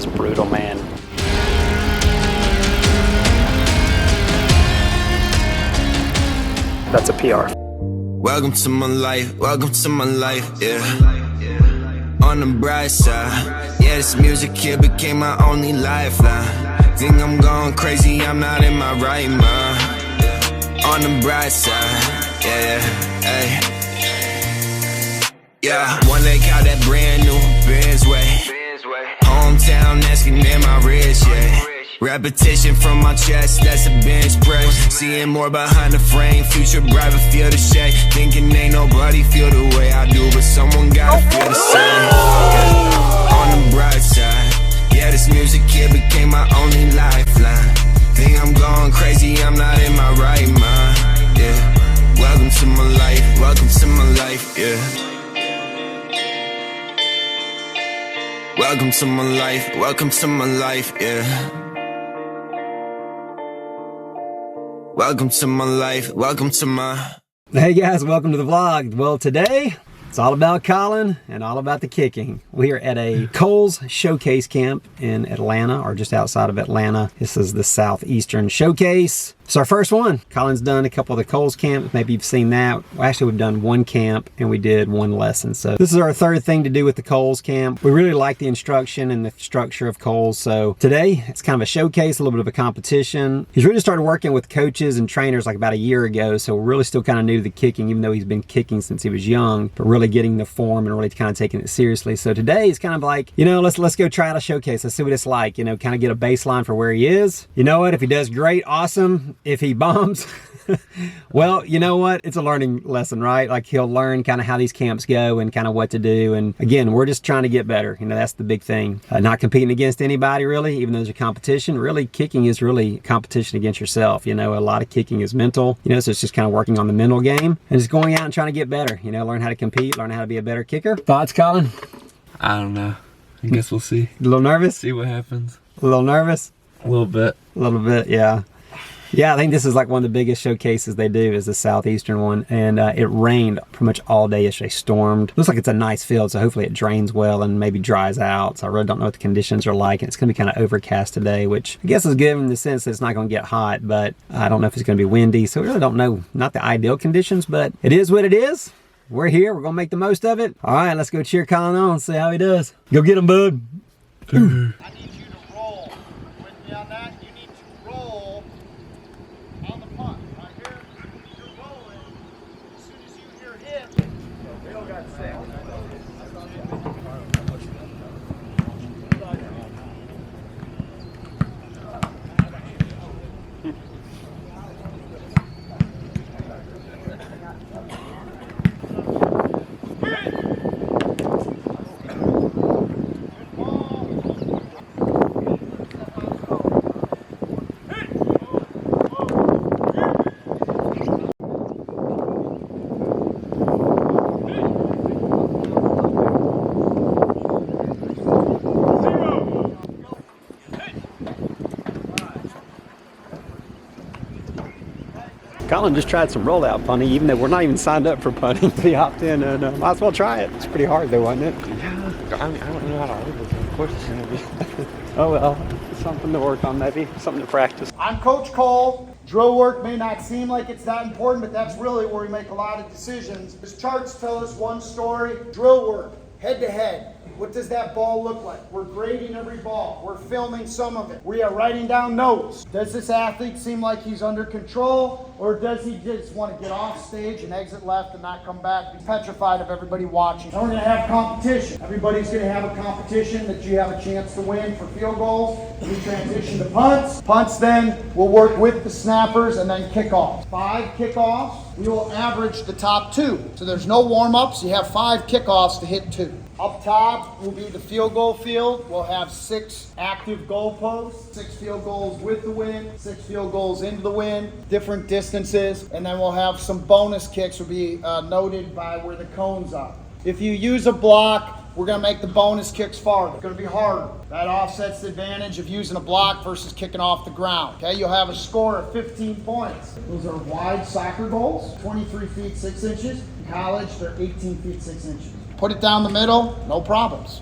just brutal, man. That's a PR. Welcome to my life, yeah. On the bright side, yeah, this music here became my only lifeline. Think I'm going crazy, I'm not in my right mind. On the bright side, yeah, hey. Yeah, one leg out that brand new Benz way. Hometown asking am I rich, yeah. Repetition from my chest, that's a bench press. Seeing more behind the frame, future bright but feel the shade. Thinking ain't nobody feel the way I do, but someone gotta feel the same. On the bright side, yeah, this music here became my only lifeline. Think I'm going crazy, I'm not in my right mind, yeah. Welcome to my life, yeah. Welcome to my life, yeah. Welcome to my... Hey guys, welcome to the vlog. Well, today it's all about Collin and all about the kicking. We are at a Kohl's Showcase camp in Atlanta, or just outside of Atlanta. This is the Southeastern Showcase. It's our first one. Collin's done a couple of the Kohl's camps. Maybe you've seen that. Well, actually, we've done one camp and we did one lesson. So this is our third thing to do with the Kohl's camp. We really like the instruction and the structure of Kohl's. So today it's kind of a showcase, a little bit of a competition. He's really started working with coaches and trainers like about a year ago. So we're really still kind of new to the kicking, even though he's been kicking since he was young, but really getting the form and really kind of taking it seriously. So today is kind of like, you know, let's go try out a showcase. Let's see what it's like, you know, kind of get a baseline for where he is. You know what? If he does great, awesome. If he bombs, well, you know what? It's a learning lesson, right? Like he'll learn kind of how these camps go and kind of what to do. And again, we're just trying to get better. You know, that's the big thing. Not competing against anybody really, even though there's a competition. Really, kicking is really competition against yourself. You know, a lot of kicking is mental, you know, so it's just kind of working on the mental game and just going out and trying to get better, you know, learn how to compete, learn how to be a better kicker. Thoughts, Collin? I don't know. I guess we'll see. A little nervous? See what happens. A little nervous? A little bit. A little bit, yeah. Yeah, I think this is like one of the biggest showcases they do is the Southeastern one. And it rained pretty much all day yesterday, stormed. Looks like it's a nice field, so hopefully it drains well and maybe dries out. So I really don't know what the conditions are like. And it's going to be kind of overcast today, which I guess is good in the sense that it's not going to get hot, but I don't know if it's going to be windy. So we really don't know, not the ideal conditions, but it is what it is. We're here, we're going to make the most of it. All right, let's go cheer Collin on and see how he does. Go get him, bud. I need you to roll. With me on that, you need to roll on the punt. Right here, you're rolling. As soon as you hear hit, they don't got to say. Collin just tried some rollout punting, even though we're not even signed up for punting. He hopped in and might as well try it. It's pretty hard though, wasn't it? Yeah, I mean, I don't know how to hold it. Of course it's going to be. Oh well, something to work on maybe, something to practice. I'm Coach Kohl. Drill work may not seem like it's that important, but that's really where we make a lot of decisions. His charts tell us one story. Drill work, head to head. What does that ball look like? We're grading every ball. We're filming some of it. We are writing down notes. Does this athlete seem like he's under control, or does he just want to get off stage and exit left and not come back? Be petrified of everybody watching. And we're going to have competition. Everybody's going to have a competition that you have a chance to win for field goals. We transition to punts. Punts then will work with the snappers and then kickoffs. 5 kickoffs. We will average the top 2. So there's no warm-ups. You have 5 kickoffs to hit 2. Up top will be the field goal field. We'll have 6 active goal posts, 6 field goals with the wind, 6 field goals into the wind, different distances, and then we'll have some bonus kicks will be noted by where the cones are. If you use a block, we're going to make the bonus kicks farther. It's going to be harder. That offsets the advantage of using a block versus kicking off the ground. Okay, you'll have a score of 15 points. Those are wide soccer goals, 23 feet 6 inches. In college, they're 18 feet 6 inches. Put it down the middle, no problems.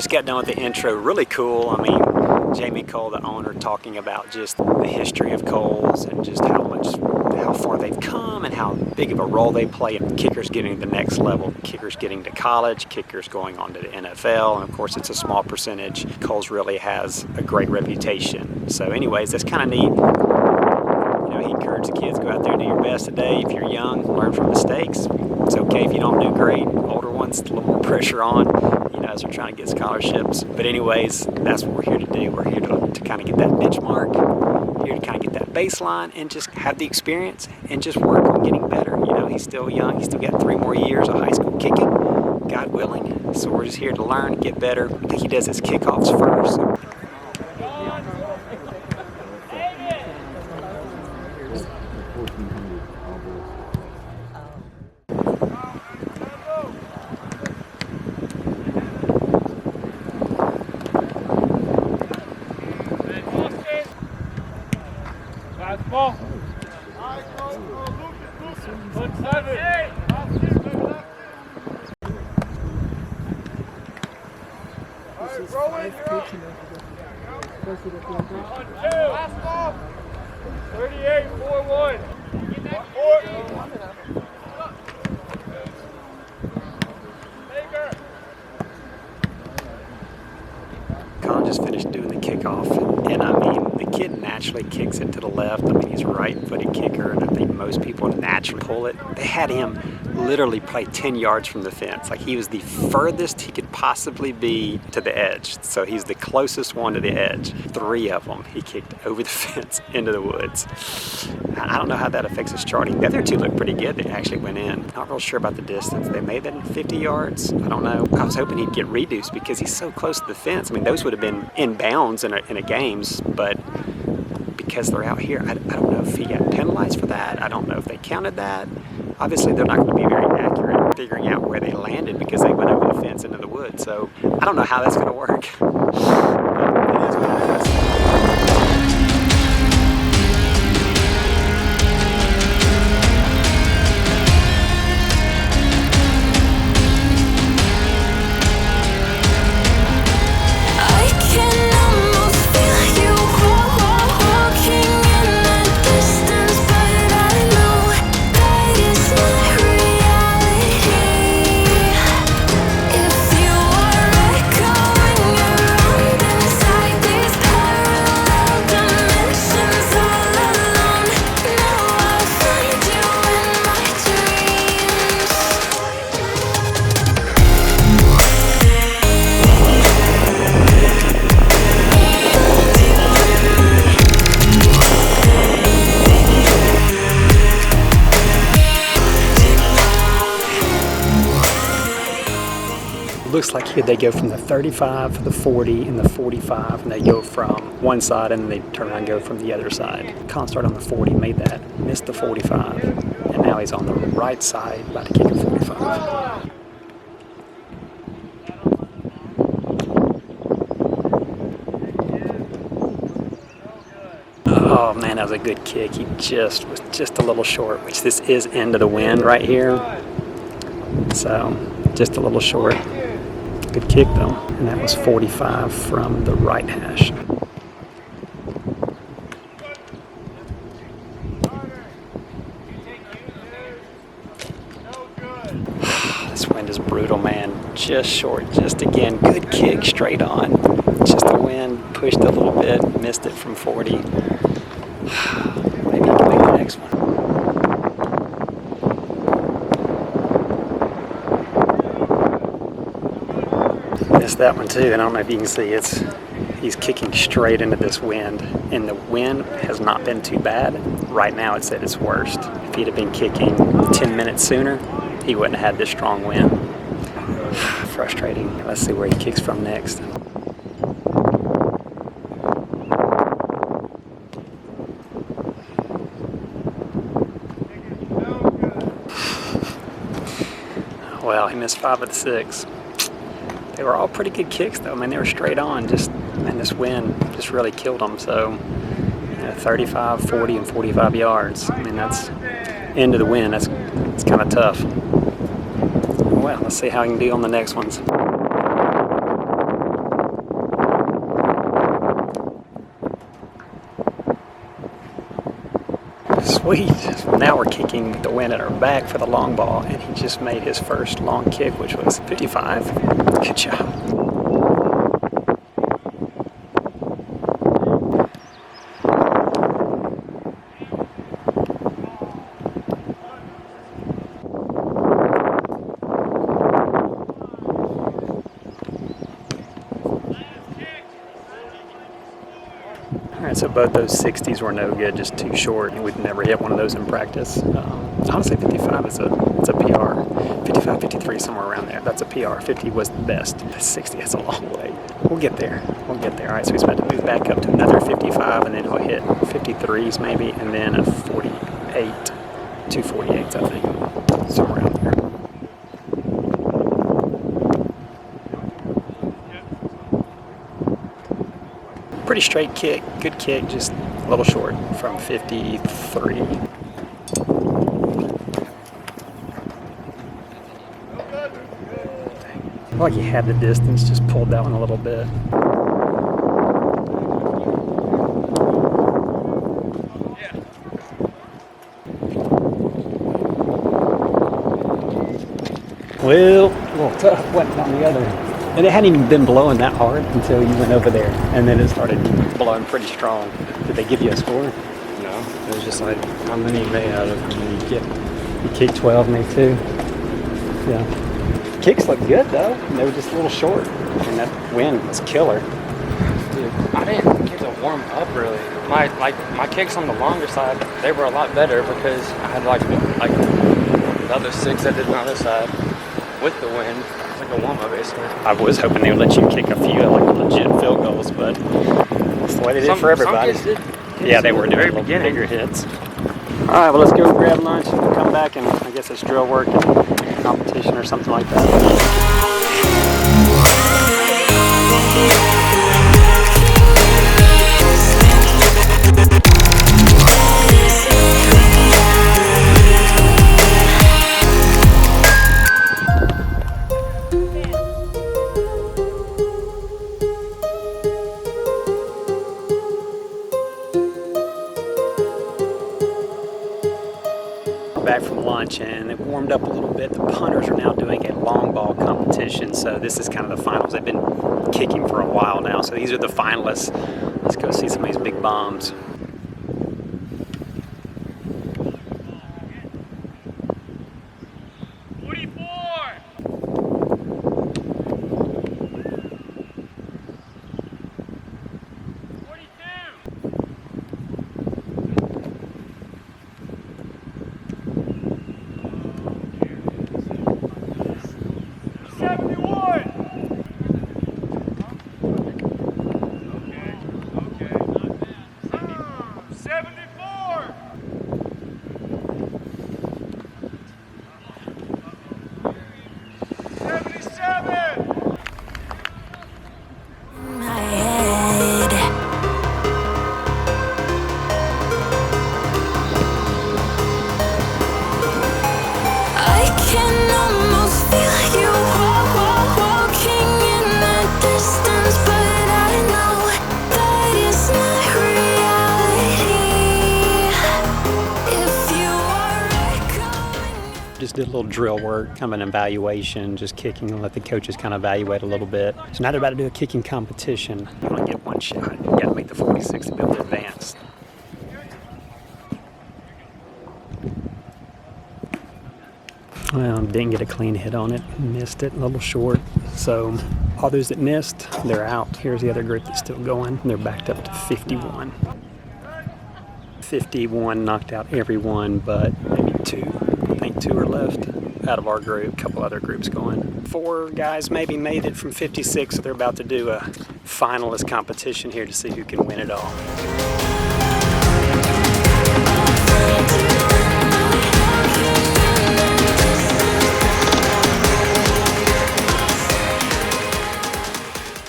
just got done with the intro. Really cool. I mean, Jamie Kohl, the owner, talking about just the history of Kohl's and just how far they've come and how big of a role they play in kickers getting to the next level, kickers getting to college, kickers going on to the NFL, and of course it's a small percentage. Kohl's really has a great reputation. So anyways, that's kind of neat. You know, he encouraged the kids, go out there and do your best today. If you're young, learn from mistakes. It's okay if you don't do great. Older ones, a little more pressure on, you know, as they're trying to get scholarships. But anyways, that's what we're here to do. We're here to kind of get that benchmark, here to kind of get that baseline and just have the experience and just work on getting better. You know, he's still young. He's still got 3 more years of high school kicking, God willing. So we're just here to learn, get better. I think he does his kickoffs first. So. Ball. Last ball. 38-4-1. Collin just finished doing the kickoff, and I mean, the kid naturally kicks it to the left. I mean, he's a right-footed kicker, and I think most people naturally pull it. They had him literally probably 10 yards from the fence. Like, he was the furthest he could possibly be to the edge. So he's the closest one to the edge. 3 of them he kicked over the fence into the woods. I don't know how that affects his charting. The other 2 looked pretty good. They actually went in. Not real sure about the distance. They may have been 50 yards. I don't know. I was hoping he'd get reduced because he's so close to the fence. I mean, those would have been in bounds in a games, but because they're out here, I don't know if he got penalized for that. I don't know if they counted that. Obviously, they're not going to be very accurate figuring out where they landed because they went over the fence into the woods. So I don't know how that's going to work. It is what it is. Looks like here they go from the 35 to the 40 and the 45, and they go from one side and then they turn around and go from the other side. Collin started on the 40, made that, missed the 45, and now he's on the right side about to kick a 45. Oh man, that was a good kick. He just was just a little short, which this is end of the wind right here. So just a little short. Good kick though, and that was 45 from the right hash. This wind is brutal, man. Just short, just again, good kick straight on. Just the wind pushed a little bit, missed it from 40. Maybe he can make the next one. Missed that one too, and I don't know if you can see he's kicking straight into this wind, and the wind has not been too bad. Right now it's at its worst. If he'd have been kicking 10 minutes sooner, he wouldn't have had this strong wind. Frustrating. Let's see where he kicks from next. Well, he missed 5 of the 6. They were all pretty good kicks, though. I mean, they were straight on. And this wind just really killed them. So, 35, 40, and 45 yards. I mean, that's end of the wind. It's kind of tough. Well, let's see how he can do on the next ones. Sweet. Now we're kicking the wind at our back for the long ball, and he just made his first long kick, which was 55. Good job. Alright, so both those 60s were no good, just too short, and we've never hit one of those in practice. Honestly, 55 is a PR. 55, 53, somewhere around there. That's a PR. 50 was the best. 60, that's a long way. We'll get there. We'll get there. Alright, so he's about to move back up to another 55, and then he'll hit 53s maybe, and then a 48, 2 48s, I think. Somewhere around there. Pretty straight kick, good kick, just a little short from 53. Like he had the distance, just pulled that one a little bit. Well, a little tough, went on the other. And it hadn't even been blowing that hard until you went over there, and then it started blowing pretty strong. Did they give you a score? No, it was just like how many you made out of them. You kicked 12, made 2. Yeah. Kicks looked good though, and they were just a little short. And that wind was killer. Dude, I didn't get to warm up really. My kicks on the longer side, they were a lot better because I had like the other 6 I did on the other side with the wind. Like a warm-up basically. I was hoping they would let you kick a few like legit field goals, but that's the way they did for everybody. Yeah, they were doing little bigger hits. All right, well, let's go grab lunch and we'll come back, and I guess it's drill work and competition or something like that. Back from lunch, and it warmed up a little bit. The punters are now doing a long ball competition, so this is kind of the finals. They've been kicking for a while now, so these are the finalists. Let's go see some of these big bombs. Just did a little drill work, kind of an evaluation, just kicking and let the coaches kind of evaluate a little bit. So now they're about to do a kicking competition. You only get one shot. You got to make the 46 to be able to advance. Well, didn't get a clean hit on it. Missed it, a little short. So all those that missed, they're out. Here's the other group that's still going. They're backed up to 51. 51 knocked out everyone but maybe 2. I think 2 are left out of our group, a couple other groups going. 4 guys maybe made it from 56, so they're about to do a finalist competition here to see who can win it all.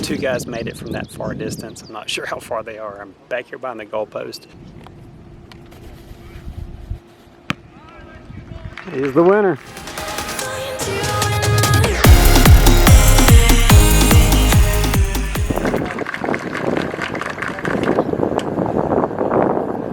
Two guys made it from that far distance. I'm not sure how far they are. I'm back here behind the goalpost. He's the winner.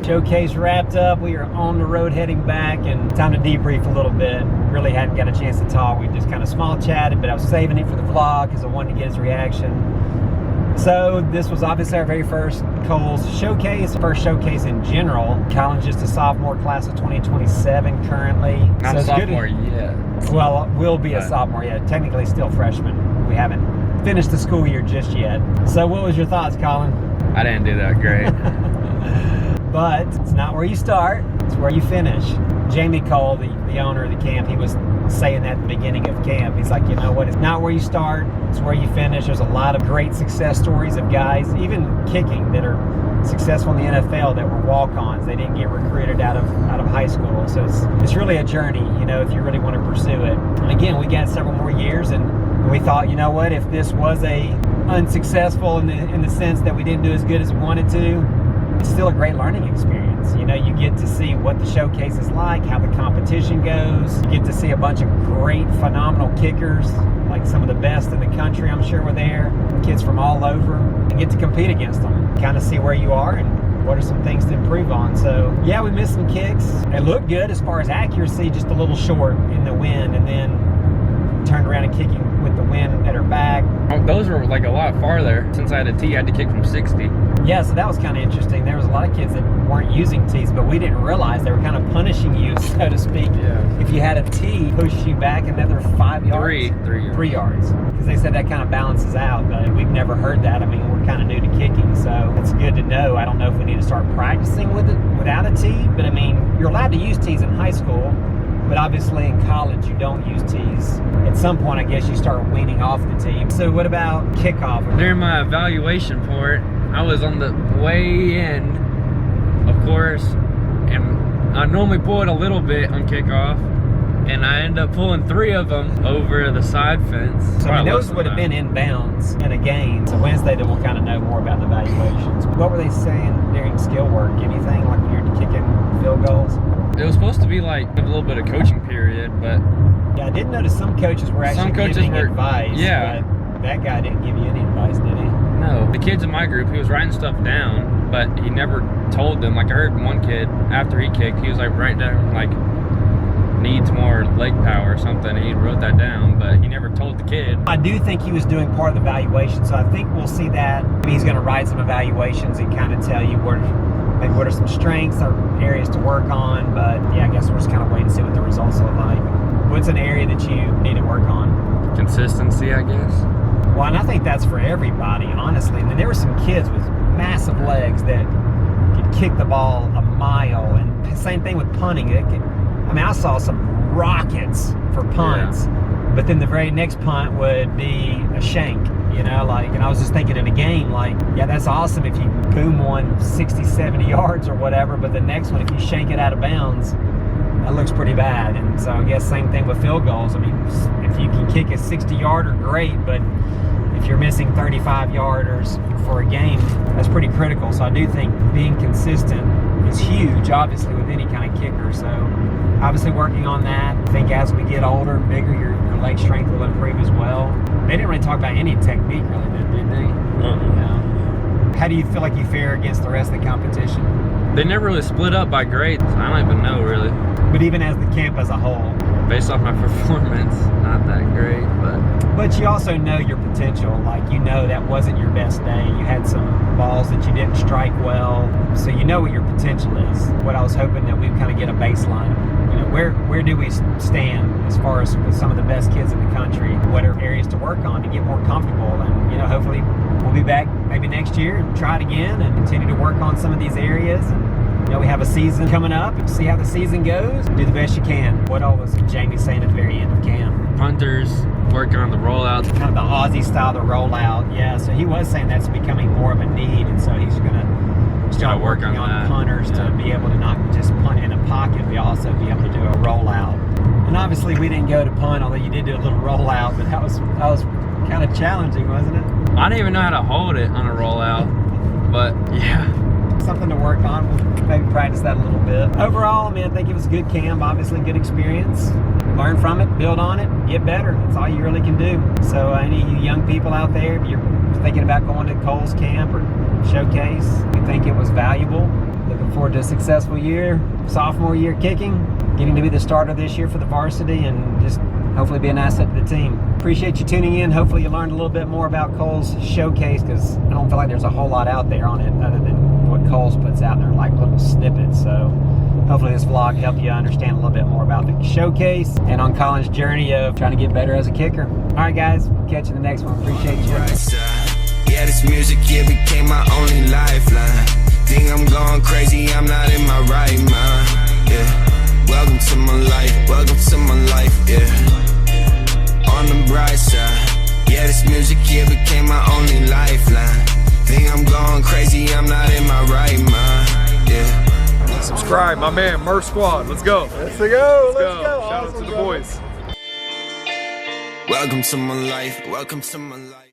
Showcase wrapped up. We are on the road heading back, and time to debrief a little bit. Really hadn't got a chance to talk. We just kind of small chatted, but I was saving it for the vlog because I wanted to get his reaction. So this was obviously our very first Kohl's Showcase, first showcase in general. Collin's just a sophomore, class of 2027 currently. Not so a sophomore yet. Well, will be a sophomore yet. Technically still freshman. We haven't finished the school year just yet. So what was your thoughts, Collin? I didn't do that great. But it's not where you start, it's where you finish. Jamie Kohl, the owner of the camp, he was saying that at the beginning of camp. He's like, you know what, it's not where you start, it's where you finish. There's a lot of great success stories of guys, even kicking, that are successful in the NFL that were walk-ons. They didn't get recruited out of high school. So it's really a journey, you know, if you really want to pursue it. And again, we got several more years, and we thought, you know what, if this was unsuccessful in the sense that we didn't do as good as we wanted to, it's still a great learning experience. You know, you get to see what the showcase is like, how the competition goes. You get to see a bunch of great, phenomenal kickers, like some of the best in the country, I'm sure, were there. Kids from all over. You get to compete against them, kind of see where you are and what are some things to improve on. So, yeah, we missed some kicks. They looked good as far as accuracy, just a little short in the wind, and then turned around and kicking with the wind at her back. Those were like a lot farther. Since I had a tee, I had to kick from 60. Yeah, so that was kind of interesting. There was a lot of kids that weren't using tees, but we didn't realize they were kind of punishing you, so to speak. Yeah. If you had a tee, push you back another 5 yards. 3 yards. Because they said that kind of balances out, but we've never heard that. I mean, we're kind of new to kicking, so it's good to know. I don't know if we need to start practicing with it without a tee, but I mean, you're allowed to use tees in high school, but obviously in college you don't use tees. At some point, I guess you start weaning off the tee. So what about kickoff? During my evaluation for it, I was on the way in, of course, and I normally pull it a little bit on kickoff, and I end up pulling 3 of them over the side fence. So I mean, those would have been in bounds in a game. So Wednesday, then we'll kind of know more about the evaluations. What were they saying during skill work? Anything like when you're kicking field goals? It was supposed to be like a little bit of coaching period, but yeah, I did notice some coaches were actually giving advice. Yeah, but that guy didn't give you any advice, did he? No. The kids in my group, he was writing stuff down, but he never told them. Like I heard one kid after he kicked, he was like writing down like needs more leg power or something, and he wrote that down, but he never told the kid. I do think he was doing part of the evaluation, so I think we'll see that. Maybe he's going to write some evaluations and kind of tell you what are some strengths or areas to work on. But yeah, I guess we're just kind of waiting to see what the results look like. What's an area that you need to work on? Consistency, I guess. Well, and I think that's for everybody, honestly. I mean, there were some kids with massive legs that could kick the ball a mile, and same thing with punting. I saw some rockets for punts, but then the very next punt would be a shank, you know, like, and I was just thinking in a game, like, yeah, that's awesome if you boom one 60, 70 yards or whatever, but the next one, if you shank it out of bounds, that looks pretty bad. And so I guess same thing with field goals. I mean, if you can kick a 60-yarder, great, but if you're missing 35-yarders for a game, that's pretty critical. So I do think being consistent is huge, obviously, with any kind of kicker. So obviously working on that. I think as we get older and bigger, your leg strength will improve as well. They didn't really talk about any technique, really, did they? No. How do you feel like you fare against the rest of the competition? They never really split up by grades. I don't even know, really. But even as the camp as a whole? Based off my performance, not that great, But you also know your potential. Like, you know that wasn't your best day. You had some balls that you didn't strike well. So you know what your potential is. What I was hoping that we'd kind of get a baseline. You know, where do we stand as far as with some of the best kids in the country? What are areas to work on to get more comfortable? And, you know, hopefully we'll be back maybe next year and try it again and continue to work on some of these areas. And, you know, we have a season coming up. See how the season goes. Do the best you can. What all was Jamie saying at the very end of camp? Punters, working on the rollouts. Kind of the Aussie style, the rollout. Yeah, so he was saying that's becoming more of a need, and so he's going to start working on punters to be able to not just punt in a pocket, but also be able to do a rollout. And obviously we didn't go to punt, although you did do a little rollout, but that was kind of challenging, wasn't it? I didn't even know how to hold it on a rollout, but yeah. Something to work on. We'll maybe practice that a little bit. Overall, I mean, I think it was a good camp, obviously good experience. Learn from it, build on it, get better. That's all you really can do. So any of you young people out there, if you're thinking about going to Kohl's camp or Showcase, we think it was valuable. The Look forward to a successful year, sophomore year kicking, getting to be the starter this year for the varsity, and just hopefully be an asset to the team. Appreciate you tuning in. Hopefully you learned a little bit more about Kohl's Showcase, because I don't feel like there's a whole lot out there on it other than what Kohl's puts out there, like little snippets. So hopefully this vlog helped you understand a little bit more about the showcase and on Collin's journey of trying to get better as a kicker. All right, guys, we'll catch you in the next one. Appreciate you. Yeah, this music here became my only lifeline. Think I'm going crazy, I'm not in my right mind. Yeah, welcome to my life, welcome to my life. Yeah, on the bright side. Yeah, this music here became my only lifeline. Think I'm going crazy, I'm not in my right mind. Yeah. Subscribe, my man, Murph Squad. Let's go. Let's go. Shout out to the boys. Welcome to my life, welcome to my life.